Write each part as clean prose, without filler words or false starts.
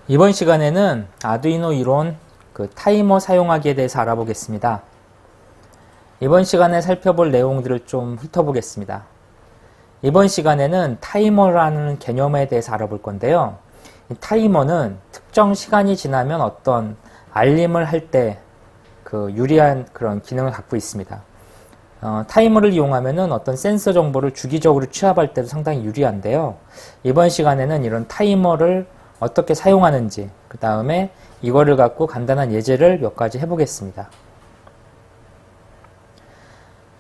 이번 시간에는 아두이노 이론 타이머 사용하기에 대해서 알아보겠습니다. 이번 시간에 살펴볼 내용들을 좀 훑어보겠습니다. 이번 시간에는 타이머라는 개념에 대해서 알아볼 건데요. 이 타이머는 특정 시간이 지나면 어떤 알림을 할 때 유리한 그런 기능을 갖고 있습니다. 타이머를 이용하면은 어떤 센서 정보를 주기적으로 취합할 때도 상당히 유리한데요. 이번 시간에는 이런 타이머를 어떻게 사용하는지, 그 다음에 이거를 갖고 간단한 예제를 몇 가지 해보겠습니다.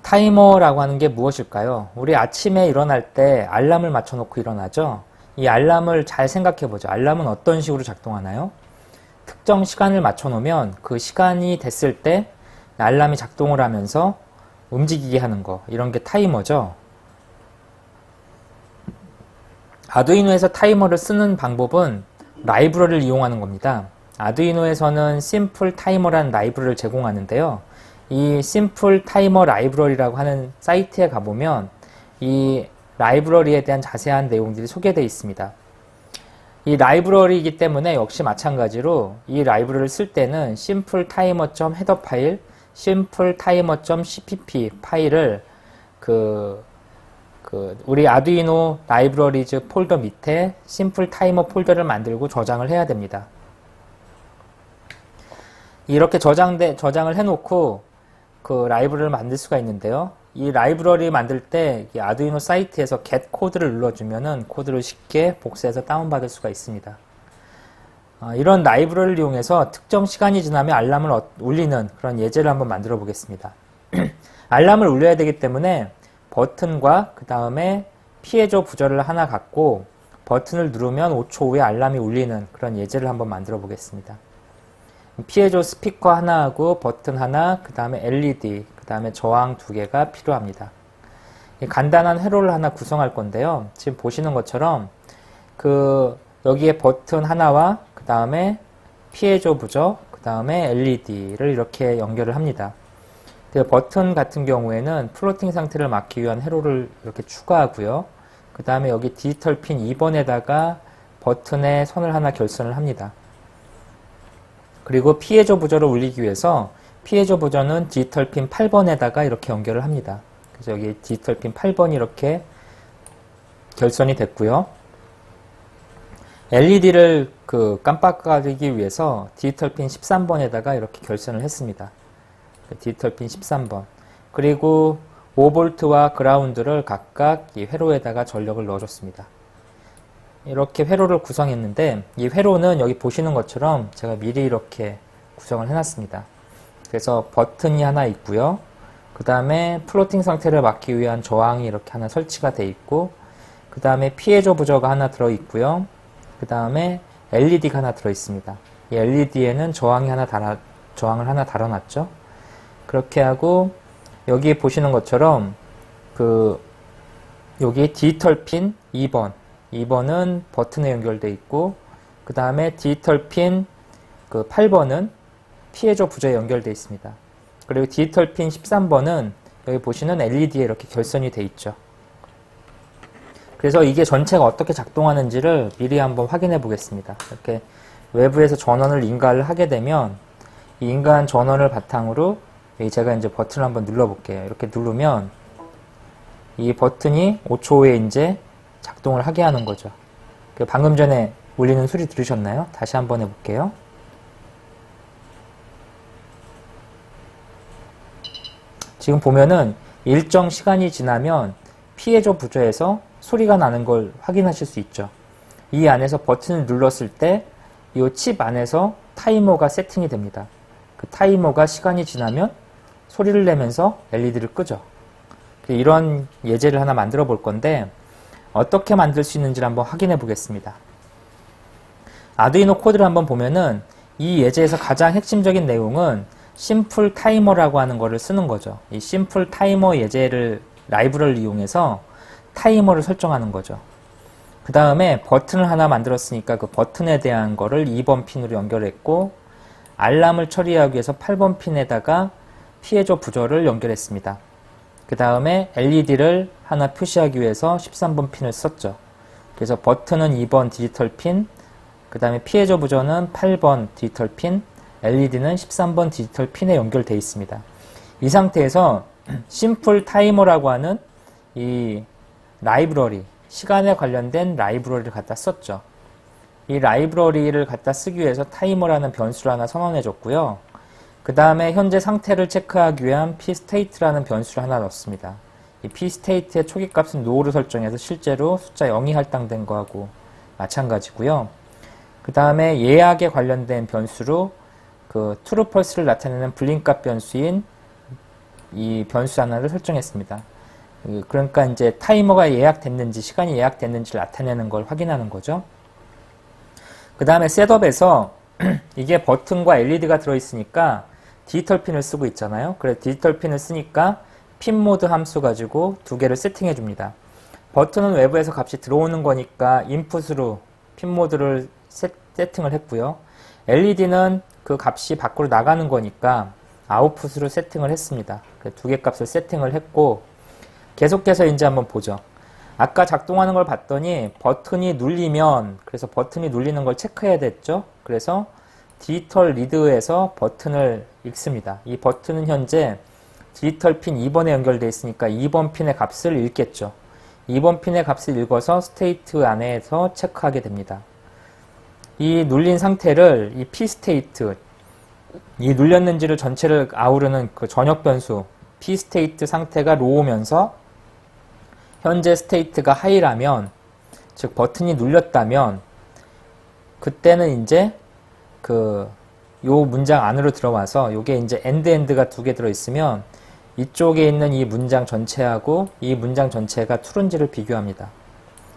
타이머라고 하는 게 무엇일까요? 우리 아침에 일어날 때 알람을 맞춰놓고 일어나죠? 이 알람을 잘 생각해보죠. 알람은 어떤 식으로 작동하나요? 특정 시간을 맞춰놓으면 그 시간이 됐을 때 알람이 작동을 하면서 움직이게 하는 거, 이런 게 타이머죠. 아두이노에서 타이머를 쓰는 방법은 라이브러리를 이용하는 겁니다. 아두이노에서는 심플 타이머라는 라이브러리를 제공하는데요. 이 심플 타이머 라이브러리라고 하는 사이트에 가보면 이 라이브러리에 대한 자세한 내용들이 소개되어 있습니다. 이 라이브러리이기 때문에 역시 마찬가지로 이 라이브러리를 쓸 때는 심플 타이머.헤더 파일, 심플 타이머.cpp 파일을 우리 아두이노 라이브러리즈 폴더 밑에 심플 타이머 폴더를 만들고 저장을 해야 됩니다. 이렇게 저장을 해놓고 그 라이브러리를 만들 수가 있는데요. 이 라이브러리 만들 때 아두이노 사이트에서 get 코드를 눌러주면은 코드를 쉽게 복사해서 다운받을 수가 있습니다. 이런 라이브러리를 이용해서 특정 시간이 지나면 알람을 울리는 그런 예제를 한번 만들어 보겠습니다. 알람을 울려야 되기 때문에 버튼과 그 다음에 피해줘 부저를 하나 갖고 버튼을 누르면 5초 후에 알람이 울리는 그런 예제를 한번 만들어 보겠습니다. 피해줘 스피커 하나하고 버튼 하나, 그 다음에 LED, 그 다음에 저항 2개가 필요합니다. 간단한 회로를 하나 구성할 건데요. 지금 보시는 것처럼 여기에 버튼 하나와 그 다음에 피해줘 부저, 그 다음에 LED를 이렇게 연결을 합니다. 버튼 같은 경우에는 플로팅 상태를 막기 위한 회로를 이렇게 추가하고요. 그 다음에 여기 디지털 핀 2번에다가 버튼에 선을 하나 결선을 합니다. 그리고 피해줘 부저를 울리기 위해서 피해줘 부저는 디지털 핀 8번에다가 이렇게 연결을 합니다. 그래서 여기 디지털 핀 8번이 이렇게 결선이 됐고요. LED를 깜빡거리기 위해서 디지털 핀 13번에다가 이렇게 결선을 했습니다. 디지털 핀 13번. 그리고 5V와 그라운드를 각각 이 회로에다가 전력을 넣어줬습니다. 이렇게 회로를 구성했는데 이 회로는 여기 보시는 것처럼 제가 미리 이렇게 구성을 해놨습니다. 그래서 버튼이 하나 있고요. 그 다음에 플로팅 상태를 막기 위한 저항이 이렇게 하나 설치가 되어 있고, 그 다음에 피해줘 부저가 하나 들어있고요. 그 다음에 LED가 하나 들어있습니다. 이 LED에는 저항을 하나 달아놨죠. 그렇게 하고 여기 보시는 것처럼 여기 디지털 핀 2번은 버튼에 연결되어 있고, 그 다음에 디지털 핀 8번은 피해줘 부저에 연결되어 있습니다. 그리고 디지털 핀 13번은 여기 보시는 LED에 이렇게 결선이 되어 있죠. 그래서 이게 전체가 어떻게 작동하는지를 미리 한번 확인해 보겠습니다. 이렇게 외부에서 전원을 인가를 하게 되면 이 인가한 전원을 바탕으로 제가 이제 버튼을 한번 눌러볼게요. 이렇게 누르면 이 버튼이 5초 후에 이제 작동을 하게 하는 거죠. 방금 전에 울리는 소리 들으셨나요? 다시 한번 해볼게요. 지금 보면은 일정 시간이 지나면 피해줘 부저에서 소리가 나는 걸 확인하실 수 있죠. 이 안에서 버튼을 눌렀을 때 이 칩 안에서 타이머가 세팅이 됩니다. 그 타이머가 시간이 지나면 소리를 내면서 LED를 끄죠. 이런 예제를 하나 만들어 볼 건데 어떻게 만들 수 있는지를 한번 확인해 보겠습니다. 아두이노 코드를 한번 보면은 이 예제에서 가장 핵심적인 내용은 심플 타이머라고 하는 거를 쓰는 거죠. 이 심플 타이머 예제를 라이브러리를 이용해서 타이머를 설정하는 거죠. 그 다음에 버튼을 하나 만들었으니까 그 버튼에 대한 거를 2번 핀으로 연결했고, 알람을 처리하기 위해서 8번 핀에다가 피해줘 부저를 연결했습니다. 그 다음에 LED를 하나 표시하기 위해서 13번 핀을 썼죠. 그래서 버튼은 2번 디지털 핀, 그 다음에 피해줘 부저는 8번 디지털 핀, LED는 13번 디지털 핀에 연결되어 있습니다. 이 상태에서 심플 타이머라고 하는 이 라이브러리, 시간에 관련된 라이브러리를 갖다 썼죠. 이 라이브러리를 갖다 쓰기 위해서 타이머라는 변수를 하나 선언해 줬고요. 그 다음에 현재 상태를 체크하기 위한 pState라는 변수를 하나 넣었습니다. 이 pState의 초기 값은 no로 설정해서 실제로 숫자 0이 할당된 거하고 마찬가지고요. 그 다음에 예약에 관련된 변수로 그 true false를 나타내는 불림 값 변수인 이 변수 하나를 설정했습니다. 그러니까 이제 타이머가 예약됐는지, 시간이 예약됐는지를 나타내는 걸 확인하는 거죠. 그 다음에 셋업에서 이게 버튼과 LED가 들어있으니까 디지털 핀을 쓰고 있잖아요. 그래서 디지털 핀을 쓰니까 핀 모드 함수 가지고 두 개를 세팅해 줍니다. 버튼은 외부에서 값이 들어오는 거니까 인풋으로 핀 모드를 세팅을 했고요. LED는 그 값이 밖으로 나가는 거니까 아웃풋으로 세팅을 했습니다. 두 개 값을 세팅을 했고, 계속해서 이제 한번 보죠. 아까 작동하는 걸 봤더니 버튼이 눌리면, 그래서 버튼이 눌리는 걸 체크해야 됐죠. 그래서 디지털 리드에서 버튼을 읽습니다. 이 버튼은 현재 디지털 핀 2번에 연결되어 있으니까 2번 핀의 값을 읽겠죠. 2번 핀의 값을 읽어서 스테이트 안에서 체크하게 됩니다. 이 눌린 상태를 이 pState, 이 눌렸는지를 전체를 아우르는 그 전역 변수 pState 상태가 로우면서 현재 스테이트가 하이라면, 즉 버튼이 눌렸다면, 그때는 이제 요 문장 안으로 들어와서, 요게 이제 엔드가 두 개 들어있으면 이쪽에 있는 이 문장 전체하고 이 문장 전체가 true인지를 비교합니다.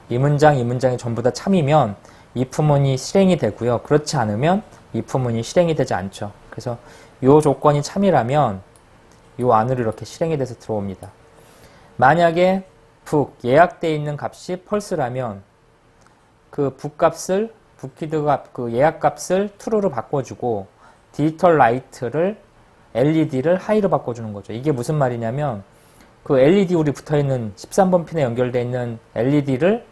이 문장이 전부 다 참이면 if문이 실행이 되고요. 그렇지 않으면 if문이 실행이 되지 않죠. 그래서 요 조건이 참이라면 요 안으로 이렇게 실행이 돼서 들어옵니다. 만약에 예약되어 있는 값이 펄스라면 그 값을, 붓키드 값, 그 예약 값을 true로 바꿔주고 디지털 라이트를, LED를 하이로 바꿔주는 거죠. 이게 무슨 말이냐면 그 LED 우리 붙어있는 13번 핀에 연결되어 있는 LED를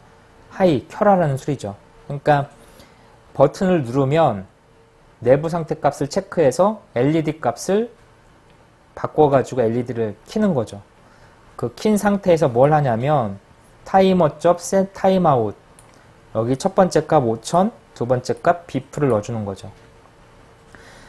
하이, 켜라라는 소리죠. 그러니까 버튼을 누르면 내부 상태 값을 체크해서 LED 값을 바꿔가지고 LED를 켜는 거죠. 그 킨 상태에서 뭘 하냐면 타이머접 set timeout, 여기 첫 번째 값 5000, 두 번째 값 bf를 넣어주는 거죠.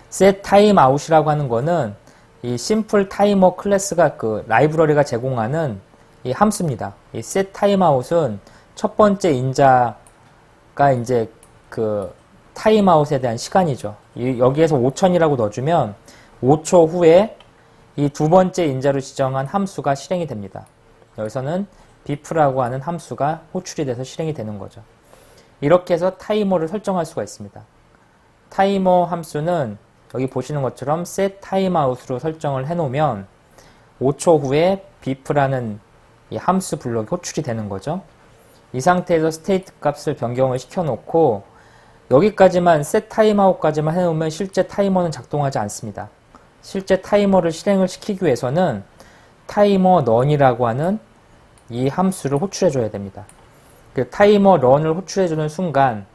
set timeout이라고 하는 거는 이 simple timer 클래스가 그 라이브러리가 제공하는 이 함수입니다. 이 set timeout은 첫 번째 인자가 이제 그 타임아웃에 대한 시간이죠. 여기에서 5000이라고 넣어주면 5초 후에 이 두 번째 인자로 지정한 함수가 실행이 됩니다. 여기서는 bf라고 하는 함수가 호출이 돼서 실행이 되는 거죠. 이렇게 해서 타이머를 설정할 수가 있습니다. 타이머 함수는 여기 보시는 것처럼 set timeout으로 설정을 해놓으면 5초 후에 bf라는 이 함수 블록이 호출이 되는 거죠. 이 상태에서 스테이트 값을 변경을 시켜놓고 여기까지만 set timeout까지만 해놓으면 실제 타이머는 작동하지 않습니다. 실제 타이머를 실행을 시키기 위해서는 타이머 run이라고 하는 이 함수를 호출해 줘야 됩니다. 그 타이머 run을 호출해 주는 순간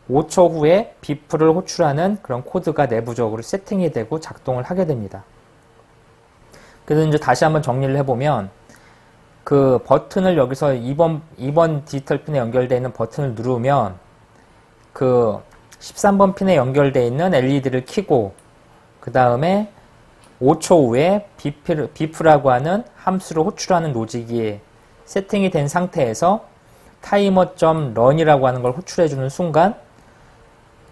5초 후에 bf를 호출하는 그런 코드가 내부적으로 세팅이 되고 작동을 하게 됩니다. 그래서 이제 다시 한번 정리를 해보면 그 버튼을 여기서 2번 디지털 핀에 연결되어 있는 버튼을 누르면 그 13번 핀에 연결되어 있는 LED를 켜고 그 다음에 5초 후에 bf라고 하는 함수를 호출하는 로직이 세팅이 된 상태에서 timer.run이라고 하는 걸 호출해주는 순간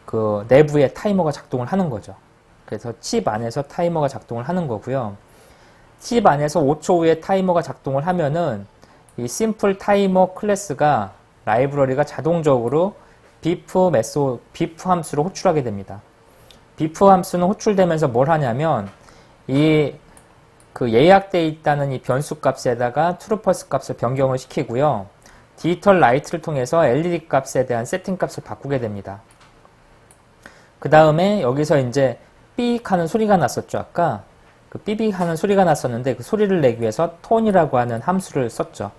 그 내부에 타이머가 작동을 하는 거죠. 그래서 칩 안에서 타이머가 작동을 하는 거고요. 칩 안에서 5초 후에 타이머가 작동을 하면은 이 simple timer 클래스가 라이브러리가 자동적으로 bf 함수를 호출하게 됩니다. bf 함수는 호출되면서 뭘 하냐면 이 그 예약되어 있다는 이 변수 값에다가 트루퍼스 값을 변경을 시키고요. 디지털 라이트를 통해서 LED 값에 대한 세팅 값을 바꾸게 됩니다. 그 다음에 여기서 이제 삐익 하는 소리가 났었죠. 아까 그 삐빅 하는 소리가 났었는데 그 소리를 내기 위해서 톤이라고 하는 함수를 썼죠.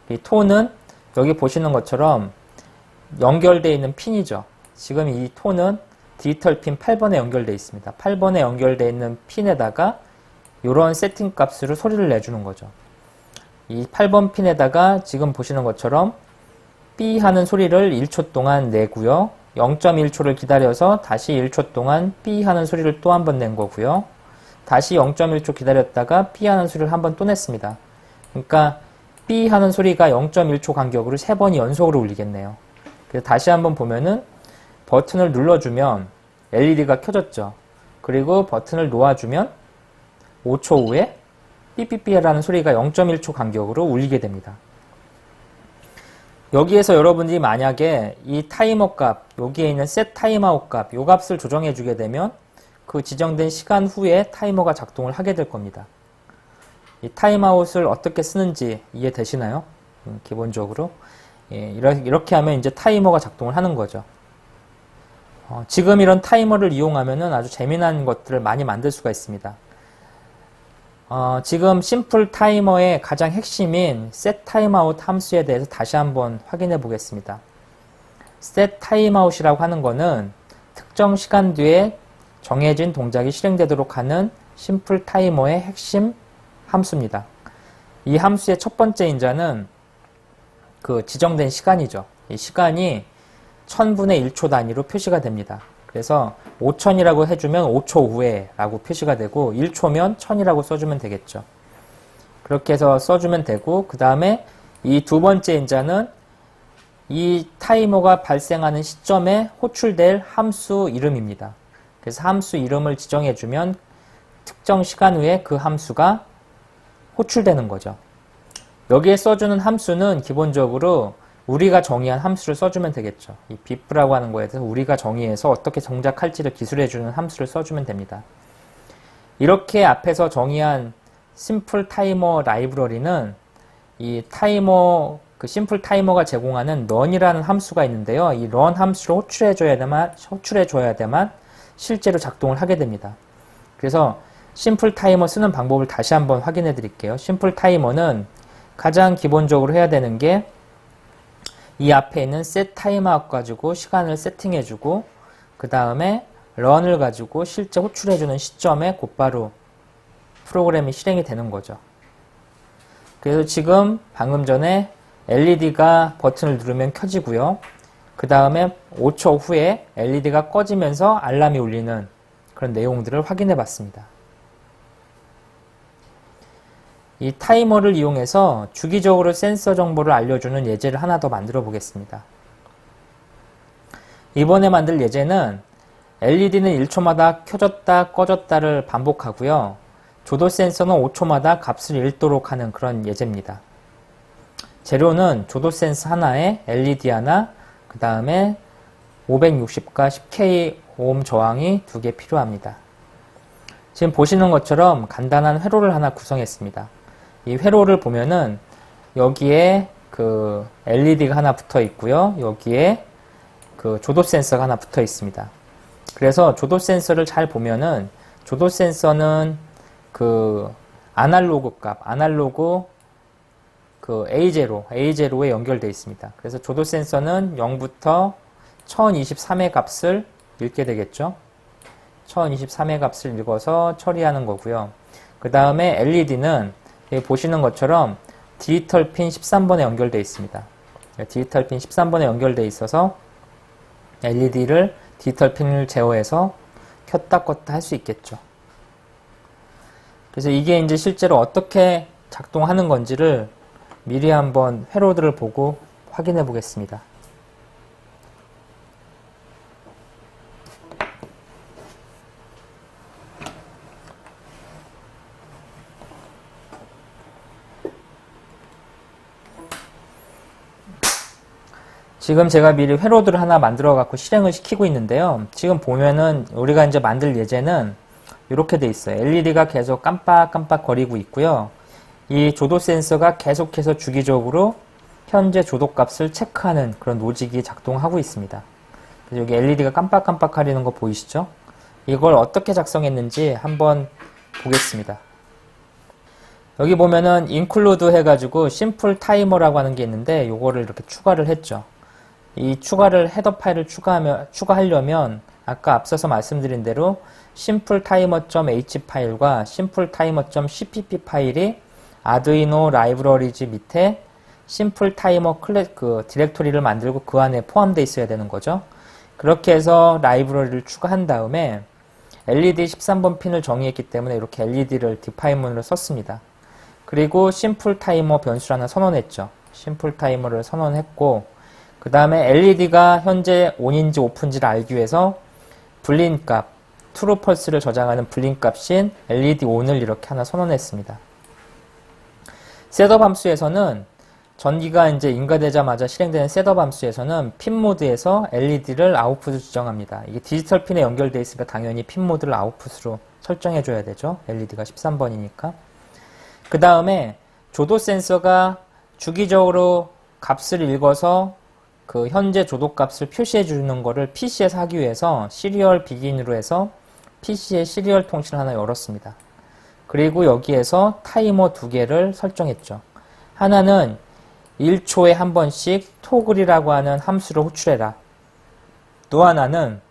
이 톤은 여기 보시는 것처럼 연결되어 있는 핀이죠. 지금 이 톤은 디지털 핀 8번에 연결되어 있습니다. 8번에 연결되어 있는 핀에다가 이런 세팅 값으로 소리를 내주는 거죠. 이 8번 핀에다가 지금 보시는 것처럼 삐 하는 소리를 1초 동안 내고요. 0.1초를 기다려서 다시 1초 동안 삐 하는 소리를 또 한 번 낸 거고요. 다시 0.1초 기다렸다가 삐 하는 소리를 한 번 또 냈습니다. 그러니까 삐 하는 소리가 0.1초 간격으로 3번이 연속으로 울리겠네요. 그래서 다시 한번 보면은 버튼을 눌러주면 LED가 켜졌죠. 그리고 버튼을 놓아주면 5초 후에 삐삐삐라는 소리가 0.1초 간격으로 울리게 됩니다. 여기에서 여러분들이 만약에 이 타이머 값, 여기에 있는 set 타임아웃 값, 요 값을 조정해 주게 되면 그 지정된 시간 후에 타이머가 작동을 하게 될 겁니다. 이 타임아웃을 어떻게 쓰는지 이해되시나요? 기본적으로. 예, 이렇게 하면 이제 타이머가 작동을 하는 거죠. 지금 이런 타이머를 이용하면은 아주 재미난 것들을 많이 만들 수가 있습니다. 지금 심플 타이머의 가장 핵심인 set timeout 함수에 대해서 다시 한번 확인해 보겠습니다. set timeout이라고 하는 거는 특정 시간 뒤에 정해진 동작이 실행되도록 하는 심플 타이머의 핵심 함수입니다. 이 함수의 첫 번째 인자는 그 지정된 시간이죠. 이 시간이 1000분의 1초 단위로 표시가 됩니다. 그래서 5000이라고 해주면 5초 후에 라고 표시가 되고 1초면 1000이라고 써주면 되겠죠. 그렇게 해서 써주면 되고 그 다음에 이 두 번째 인자는 이 타이머가 발생하는 시점에 호출될 함수 이름입니다. 그래서 함수 이름을 지정해주면 특정 시간 후에 그 함수가 호출되는 거죠. 여기에 써주는 함수는 기본적으로 우리가 정의한 함수를 써주면 되겠죠. 이 bif라고 하는 거에 대해서 우리가 정의해서 어떻게 동작할지를 기술해주는 함수를 써주면 됩니다. 이렇게 앞에서 정의한 심플 타이머 라이브러리는 이 타이머, 그 심플 타이머가 제공하는 run이라는 함수가 있는데요. 이 run 함수를 호출해줘야만 실제로 작동을 하게 됩니다. 그래서 심플 타이머 쓰는 방법을 다시 한번 확인해 드릴게요. 심플 타이머는 가장 기본적으로 해야 되는 게 이 앞에 있는 set timeout 가지고 시간을 세팅해주고 그 다음에 run을 가지고 실제 호출해주는 시점에 곧바로 프로그램이 실행이 되는 거죠. 그래서 지금 방금 전에 LED가 버튼을 누르면 켜지고요. 그 다음에 5초 후에 LED가 꺼지면서 알람이 울리는 그런 내용들을 확인해 봤습니다. 이 타이머를 이용해서 주기적으로 센서 정보를 알려주는 예제를 하나 더 만들어 보겠습니다. 이번에 만들 예제는 LED는 1초마다 켜졌다 꺼졌다를 반복하고요. 조도 센서는 5초마다 값을 읽도록 하는 그런 예제입니다. 재료는 조도 센서 하나에 LED 하나, 그 다음에 560과 10K 오hm 저항이 2개 필요합니다. 지금 보시는 것처럼 간단한 회로를 하나 구성했습니다. 이 회로를 보면은 여기에 그 LED가 하나 붙어 있고요. 여기에 그 조도 센서가 하나 붙어 있습니다. 그래서 조도 센서를 잘 보면은 조도 센서는 그 아날로그 값, 아날로그 그 A0에 연결되어 있습니다. 그래서 조도 센서는 0부터 1023의 값을 읽게 되겠죠. 1023의 값을 읽어서 처리하는 거고요. 그 다음에 LED는 여기 보시는 것처럼 디지털 핀 13번에 연결되어 있습니다. 디지털 핀 13번에 연결되어 있어서 LED를 디지털 핀을 제어해서 켰다 껐다 할 수 있겠죠. 그래서 이게 이제 실제로 어떻게 작동하는 건지를 미리 한번 회로들을 보고 확인해 보겠습니다. 지금 제가 미리 회로들을 하나 만들어 갖고 실행을 시키고 있는데요. 지금 보면은 우리가 이제 만들 예제는 이렇게 돼 있어요. LED가 계속 깜빡깜빡 거리고 있고요. 이 조도 센서가 계속해서 주기적으로 현재 조도 값을 체크하는 그런 로직이 작동하고 있습니다. 그래서 여기 LED가 깜빡깜빡 거리는 거 보이시죠? 이걸 어떻게 작성했는지 한번 보겠습니다. 여기 보면은 include 해가지고 심플 타이머라고 하는 게 있는데 요거를 이렇게 추가를 했죠. 이 헤더 파일을 추가하려면 아까 앞서서 말씀드린 대로 simplettimer.h 파일과 simplettimer.cpp 파일이 아두이노 라이브러리즈 밑에 심플타이머 디렉토리를 만들고 그 안에 포함되어 있어야 되는 거죠. 그렇게 해서 라이브러리를 추가한 다음에 LED 13번 핀을 정의했기 때문에 이렇게 LED를 디파인문으로 썼습니다. 그리고 심플타이머 변수를 하나 선언했죠. 심플타이머를 선언했고 그 다음에 LED가 현재 ON인지 OFF인지를 알기 위해서 불린 값, true pulse를 저장하는 불린 값인 LED ON을 이렇게 하나 선언했습니다. 셋업 함수에서는 전기가 이제 인가되자마자 실행되는 셋업 함수에서는 핀 모드에서 LED를 아웃풋으로 지정합니다. 이게 디지털 핀에 연결되어 있으니까 당연히 핀 모드를 아웃풋으로 설정해줘야 되죠. LED가 13번이니까. 그 다음에 조도 센서가 주기적으로 값을 읽어서 그 현재 조도 값을 표시해 주는 거를 PC에서 하기 위해서 시리얼 비긴으로 해서 PC의 시리얼 통신을 하나 열었습니다. 그리고 여기에서 타이머 2개를 설정했죠. 하나는 1초에 한 번씩 토글이라고 하는 함수를 호출해라. 또 하나는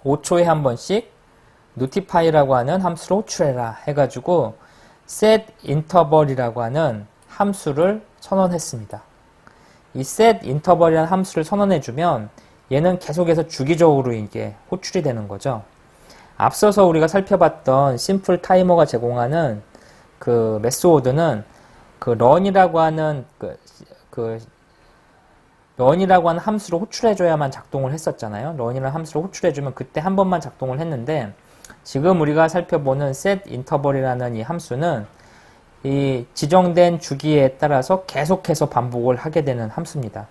5초에 한 번씩 notify라고 하는 함수를 호출해라 해가지고 set interval이라고 하는 함수를 선언했습니다. 이 set interval이라는 함수를 선언해주면 얘는 계속해서 주기적으로 이게 호출이 되는 거죠. 앞서서 우리가 살펴봤던 심플 타이머가 제공하는 그 메소드는 그 run이라고 하는 run이라고 하는 함수를 호출해줘야만 작동을 했었잖아요. run이라는 함수를 호출해주면 그때 한 번만 작동을 했는데 지금 우리가 살펴보는 set interval이라는 이 함수는 이 지정된 주기에 따라서 계속해서 반복을 하게 되는 함수입니다.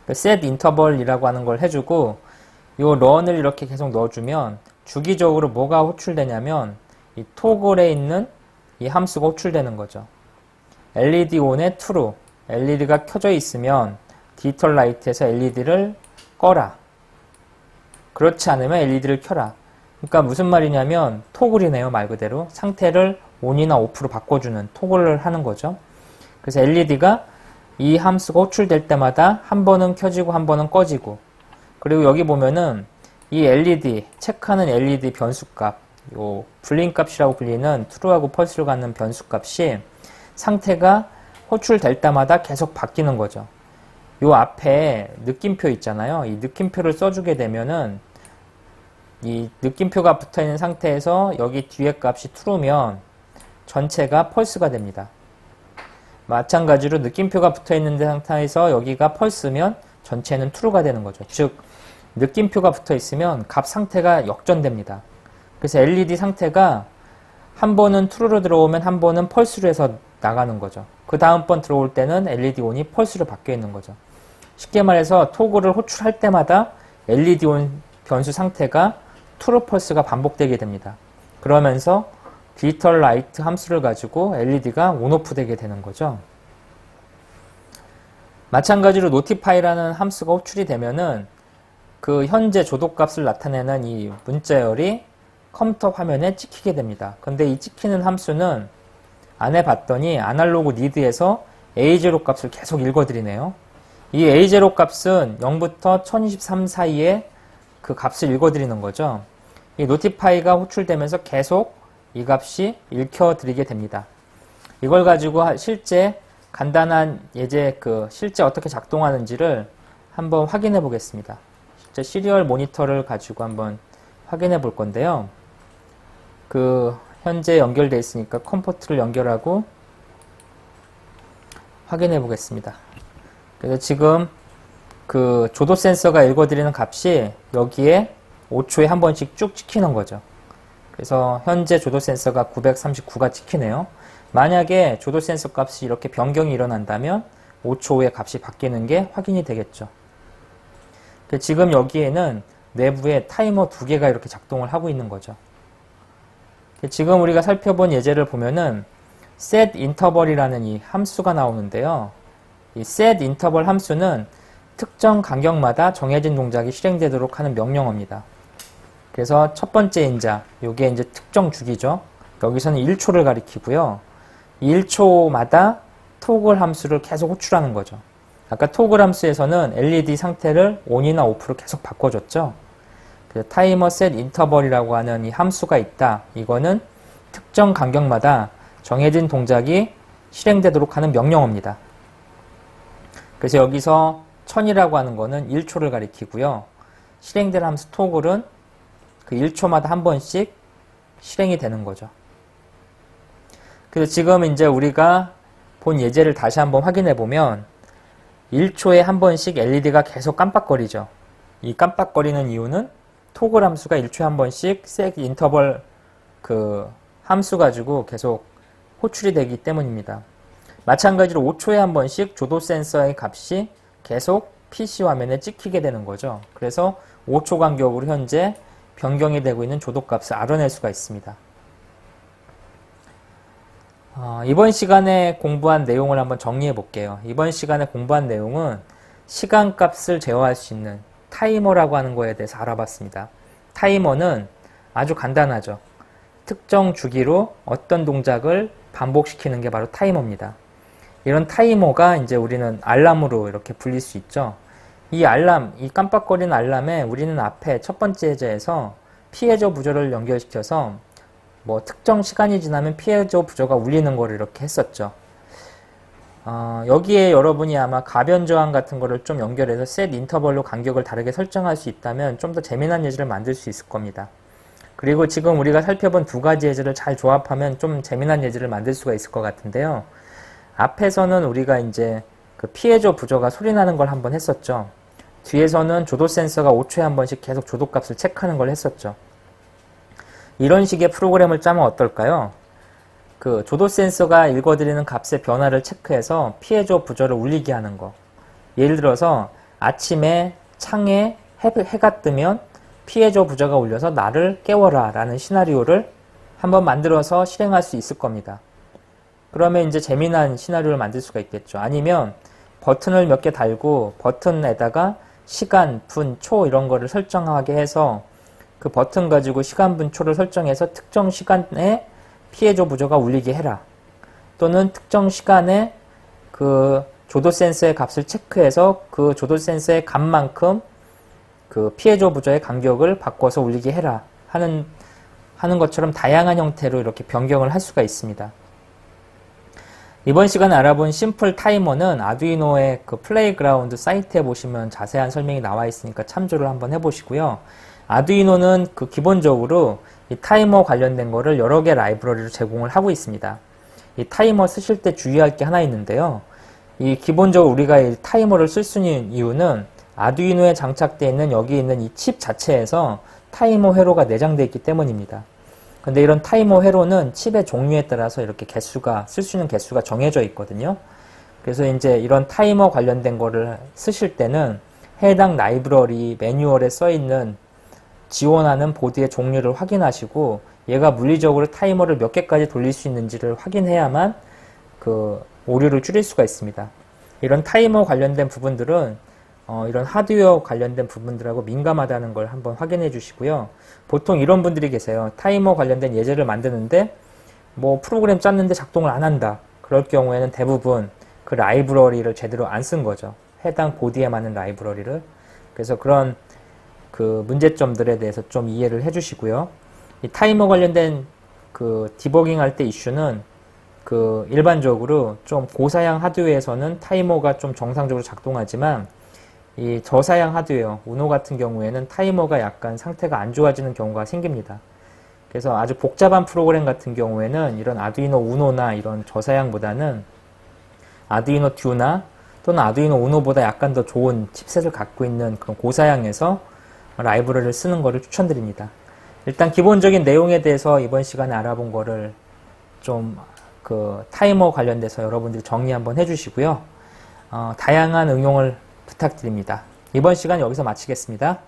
set interval이라고 하는 걸 해주고 요 run을 이렇게 계속 넣어주면 주기적으로 뭐가 호출되냐면 이 토글에 있는 이 함수가 호출되는 거죠. LED on의 true, LED가 켜져 있으면 디지털 라이트에서 LED를 꺼라. 그렇지 않으면 LED를 켜라. 그러니까 무슨 말이냐면 토글이네요, 말 그대로. 상태를 on이나 off로 바꿔주는 토글을 하는 거죠. 그래서 LED가 이 함수가 호출될 때마다 한 번은 켜지고 한 번은 꺼지고, 그리고 여기 보면은 이 LED, 체크하는 LED 변수값, 요 불린 값이라고 불리는 true하고 false를 갖는 변수값이 상태가 호출될 때마다 계속 바뀌는 거죠. 요 앞에 느낌표 있잖아요. 이 느낌표를 써주게 되면은 이 느낌표가 붙어 있는 상태에서 여기 뒤에 값이 true면 전체가 false가 됩니다. 마찬가지로 느낌표가 붙어 있는 상태에서 여기가 false면 전체는 true가 되는 거죠. 즉 느낌표가 붙어 있으면 값 상태가 역전됩니다. 그래서 LED 상태가 한 번은 true로 들어오면 한 번은 false로 해서 나가는 거죠. 그 다음 번 들어올 때는 LED on이 false로 바뀌어 있는 거죠. 쉽게 말해서 토글을 호출할 때마다 LED on 변수 상태가 true, false가 반복되게 됩니다. 그러면서 디지털 라이트 함수를 가지고 LED가 on-off 되게 되는 거죠. 마찬가지로 notify라는 함수가 호출이 되면은 그 현재 조도값을 나타내는 이 문자열이 컴퓨터 화면에 찍히게 됩니다. 근데 이 찍히는 함수는 안 해봤더니 아날로그 니드에서 A0 값을 계속 읽어드리네요. 이 A0 값은 0부터 1023 사이에 그 값을 읽어드리는 거죠. 이 notify가 호출되면서 계속 이 값이 읽혀드리게 됩니다. 이걸 가지고 실제 간단한 예제 실제 어떻게 작동하는지를 한번 확인해 보겠습니다. 실제 시리얼 모니터를 가지고 한번 확인해 볼 건데요. 현재 연결되어 있으니까 컴포트를 연결하고 확인해 보겠습니다. 그래서 지금 조도 센서가 읽어드리는 값이 여기에 5초에 한 번씩 쭉 찍히는 거죠. 그래서 현재 조도 센서가 939가 찍히네요. 만약에 조도 센서 값이 이렇게 변경이 일어난다면 5초 후에 값이 바뀌는 게 확인이 되겠죠. 지금 여기에는 내부에 타이머 2개가 이렇게 작동을 하고 있는 거죠. 지금 우리가 살펴본 예제를 보면은 set interval이라는 이 함수가 나오는데요. 이 set interval 함수는 특정 간격마다 정해진 동작이 실행되도록 하는 명령어입니다. 그래서 첫 번째 인자, 요게 이제 특정 주기죠. 여기서는 1초를 가리키고요. 1초마다 토글 함수를 계속 호출하는 거죠. 아까 토글 함수에서는 LED 상태를 ON이나 OFF로 계속 바꿔줬죠. 그래서 타이머 set interval이라고 하는 이 함수가 있다. 이거는 특정 간격마다 정해진 동작이 실행되도록 하는 명령어입니다. 그래서 여기서 1000이라고 하는 거는 1초를 가리키고요. 실행될 함수 토글은 그 1초마다 한 번씩 실행이 되는 거죠. 그래서 지금 이제 우리가 본 예제를 다시 한번 확인해 보면 1초에 한 번씩 LED가 계속 깜빡거리죠. 이 깜빡거리는 이유는 토글 함수가 1초에 한 번씩 set interval 그 함수 가지고 계속 호출이 되기 때문입니다. 마찬가지로 5초에 한 번씩 조도 센서의 값이 계속 PC 화면에 찍히게 되는 거죠. 그래서 5초 간격으로 현재 변경이 되고 있는 조도값을 알아낼 수가 있습니다. 이번 시간에 공부한 내용을 한번 정리해 볼게요. 이번 시간에 공부한 내용은 시간값을 제어할 수 있는 타이머라고 하는 거에 대해서 알아봤습니다. 타이머는 아주 간단하죠. 특정 주기로 어떤 동작을 반복시키는 게 바로 타이머입니다. 이런 타이머가 이제 우리는 알람으로 이렇게 불릴 수 있죠. 이 알람, 이 깜빡거리는 알람에 우리는 앞에 첫 번째 예제에서 피해저 부저를 연결시켜서 뭐 특정 시간이 지나면 피해저 부저가 울리는 거를 이렇게 했었죠. 여기에 여러분이 아마 가변 저항 같은 거를 좀 연결해서 셋 인터벌로 간격을 다르게 설정할 수 있다면 좀 더 재미난 예제를 만들 수 있을 겁니다. 그리고 지금 우리가 살펴본 두 가지 예제를 잘 조합하면 좀 재미난 예제를 만들 수가 있을 것 같은데요. 앞에서는 우리가 이제 그 피해저 부저가 소리 나는 걸 한번 했었죠. 뒤에서는 조도 센서가 5초에 한 번씩 계속 조도 값을 체크하는 걸 했었죠. 이런 식의 프로그램을 짜면 어떨까요? 그 조도 센서가 읽어드리는 값의 변화를 체크해서 피해저 부저를 울리게 하는 거. 예를 들어서 아침에 창에 해가 뜨면 피해저 부저가 울려서 나를 깨워라 라는 시나리오를 한번 만들어서 실행할 수 있을 겁니다. 그러면 이제 재미난 시나리오를 만들 수가 있겠죠. 아니면 버튼을 몇 개 달고 버튼에다가 시간, 분, 초 이런 거를 설정하게 해서 그 버튼 가지고 시간, 분, 초를 설정해서 특정 시간에 피해저 부저가 울리게 해라. 또는 특정 시간에 그 조도 센서의 값을 체크해서 그 조도 센서의 값만큼 그 피해저 부저의 간격을 바꿔서 울리게 해라. 하는 것처럼 다양한 형태로 이렇게 변경을 할 수가 있습니다. 이번 시간에 알아본 심플 타이머는 아두이노의 그 플레이그라운드 사이트에 보시면 자세한 설명이 나와 있으니까 참조를 한번 해보시고요. 아두이노는 그 기본적으로 이 타이머 관련된 거를 여러 개 라이브러리로 제공을 하고 있습니다. 이 타이머 쓰실 때 주의할 게 하나 있는데요. 이 기본적으로 우리가 이 타이머를 쓸 수 있는 이유는 아두이노에 장착되어 있는 여기 있는 이 칩 자체에서 타이머 회로가 내장되어 있기 때문입니다. 근데 이런 타이머 회로는 칩의 종류에 따라서 이렇게 쓸 수 있는 개수가 정해져 있거든요. 그래서 이제 이런 타이머 관련된 거를 쓰실 때는 해당 라이브러리 매뉴얼에 써 있는 지원하는 보드의 종류를 확인하시고 얘가 물리적으로 타이머를 몇 개까지 돌릴 수 있는지를 확인해야만 그 오류를 줄일 수가 있습니다. 이런 타이머 관련된 부분들은 이런 하드웨어 관련된 부분들하고 민감하다는 걸 한번 확인해 주시고요. 보통 이런 분들이 계세요. 타이머 관련된 예제를 만드는데 뭐 프로그램 짰는데 작동을 안 한다. 그럴 경우에는 대부분 그 라이브러리를 제대로 안 쓴 거죠. 해당 보드에 맞는 라이브러리를. 그래서 그런 그 문제점들에 대해서 좀 이해를 해 주시고요. 이 타이머 관련된 그 디버깅 할 때 이슈는 그 일반적으로 좀 고사양 하드웨어에서는 타이머가 좀 정상적으로 작동하지만 이 저사양 하드웨어, 우노 같은 경우에는 타이머가 약간 상태가 안 좋아지는 경우가 생깁니다. 그래서 아주 복잡한 프로그램 같은 경우에는 이런 아두이노 우노나 이런 저사양보다는 아두이노 듀나 또는 아두이노 우노보다 약간 더 좋은 칩셋을 갖고 있는 그런 고사양에서 라이브러리를 쓰는 것을 추천드립니다. 일단 기본적인 내용에 대해서 이번 시간에 알아본 거를 좀 그 타이머 관련돼서 여러분들이 정리 한번 해주시고요. 다양한 응용을 부탁드립니다. 이번 시간 여기서 마치겠습니다.